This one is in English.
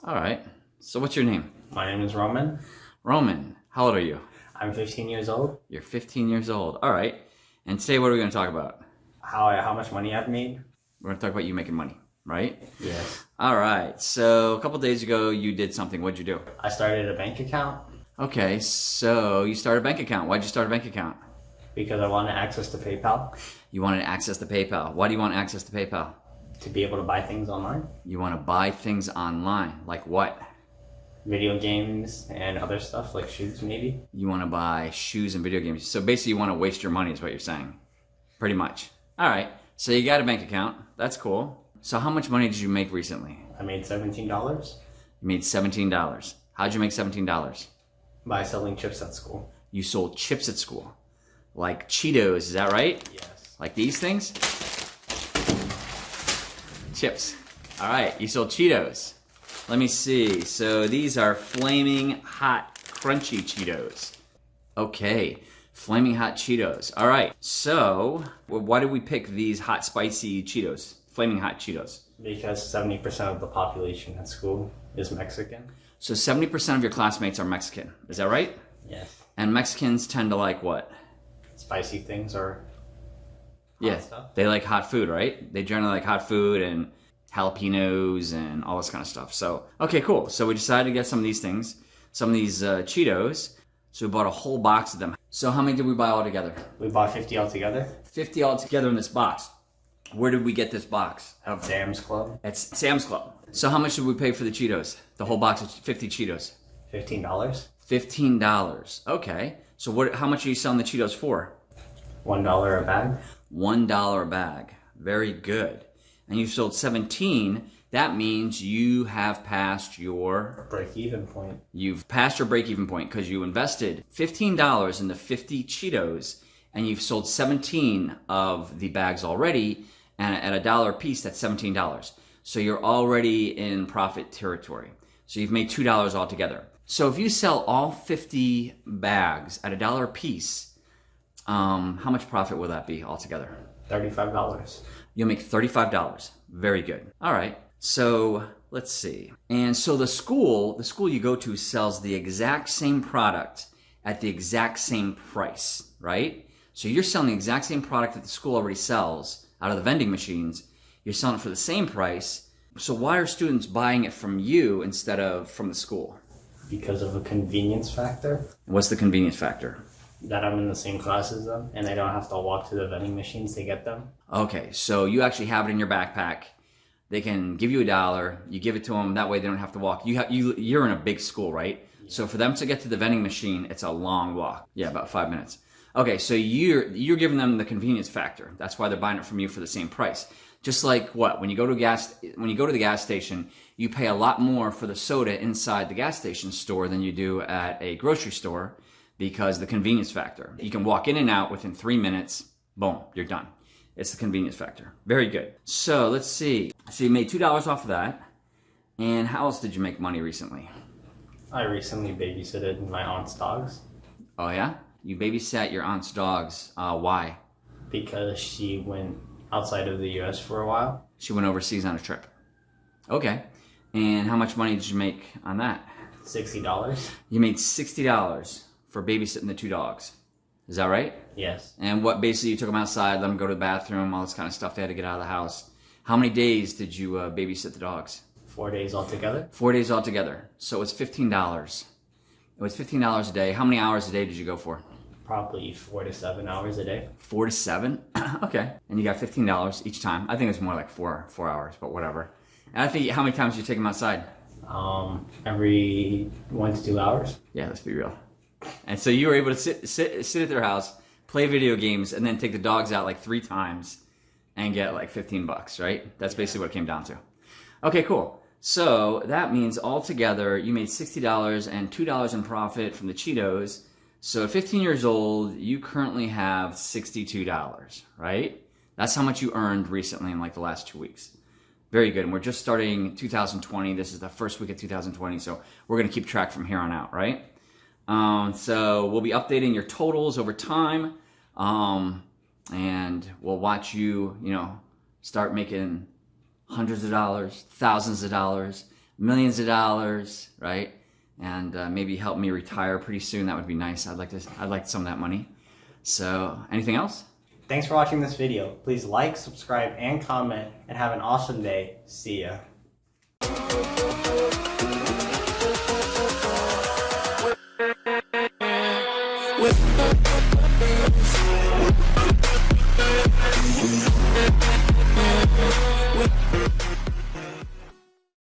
All right. So what's your name? My name is Roman. Roman. How old are you? I'm 15 years old. You're 15 years old. All right. And today, what are we going to talk about? How much money I've made? We're going to talk about you making money, right? Yes. All right. So a couple days ago, you did something. What'd you do? I started a bank account Okay. So you started a bank account. Why'd you start a bank account? because I wanted access to PayPal You wanted access to PayPal. Why do you want access to PayPal? to be able to buy things online, You want to buy things online. Like what? video games and other stuff like shoes maybe. You want to buy shoes and video games. So basically, you want to waste your money is what you're saying. Pretty much. All right. So you got a bank account. That's cool. So how much money did you make recently? I made $17 You made $17. How'd you make $17? by selling chips at school. You sold chips at school. Like Cheetos, is that right? Yes. Like these things? Chips. All right, you sold Cheetos. Let me see. So these are flaming hot crunchy Cheetos. Okay, flaming hot Cheetos. All right, so why did we pick these hot spicy Cheetos? Flaming hot Cheetos. Because 70% of the population at school is Mexican. So 70% of your classmates are Mexican. Is that right? Yes. And Mexicans tend to like what? Spicy things or Yeah, stuff. they like hot food, right? They generally like hot food and jalapenos and all this kind of stuff. So, okay, cool. So we decided to get some of these things, some of these Cheetos. So we bought a whole box of them. So how many did we buy all together? We bought 50 altogether. 50 all together in this box. Where did we get this box? At Sam's Club. At Sam's Club. So how much did we pay for the Cheetos? The whole box of 50 Cheetos. $15. $15. Okay. So how much are you selling the Cheetos for? $1 a bag. $1 a bag. Very good. And you sold 17. That means you have passed your... Break-even point. You've passed your break-even point because you invested $15 in the 50 Cheetos and you've sold 17 of the bags already, and at $1 a piece, that's $17. So you're already in profit territory. So you've made $2 altogether. So if you sell all 50 bags at $1 a piece, how much profit will that be altogether? $35. You'll make $35. Very good. All right. So let's see. And so the school you go to sells the exact same product at the exact same price, right? So you're selling the exact same product that the school already sells out of the vending machines. You're selling it for the same price. So why are students buying it from you instead of from the school? Because of a convenience factor. What's the convenience factor? That I'm in the same class as them, and I don't have to walk to the vending machines to get them. Okay, so you actually have it in your backpack. They can give you $1. You give it to them. That way they don't have to walk. You're in a big school, right? Yeah. So for them to get to the vending machine, it's a long walk. Yeah, about 5 minutes. Okay, so you're giving them the convenience factor. That's why they're buying it from you for the same price. Just like what? When you go to the gas station, you pay a lot more for the soda inside the gas station store than you do at a grocery store because the convenience factor. You can walk in and out within 3 minutes. Boom, you're done. It's the convenience factor. Very good. So let's see. So you made $2 off of that. And how else did you make money recently? I recently babysitted my aunt's dogs Oh yeah? You babysat your aunt's dogs. Why? because she went outside of the U.S. for a while. She went overseas on a trip. Okay. And how much money did you make on that? $60. You made $60 for babysitting the 2 dogs. Is that right? Yes. And what, basically you took them outside, let them go to the bathroom, all this kind of stuff. They had to get out of the house. How many days did you babysit the dogs? 4 days altogether. 4 days altogether. So it was $15. It was $15 a day. How many hours a day did you go for? Probably 4 to 7 hours a day. 4 to 7? Okay. And you got $15 each time. I think it's more like four hours, but whatever. And I think, how many times did you take them outside? Every 1 to 2 hours. Yeah, let's be real. And so you were able to sit at their house, play video games, and then take the dogs out like 3 times and get like $15, right? That's basically what it came down to. Okay, cool. So that means altogether you made $60 and $2 in profit from the Cheetos. So at 15 years old, you currently have $62, right? That's how much you earned recently in like the last 2 weeks. Very good. And we're just starting 2020. This is the first week of 2020. So we're going to keep track from here on out, right? So we'll be updating your totals over time. And we'll watch you, start making hundreds of dollars, thousands of dollars, millions of dollars, right? And maybe help me retire pretty soon. That would be nice. I'd like some of that money. So, anything else? Thanks for watching this video. Please like, subscribe, and comment, and have an awesome day. See ya. With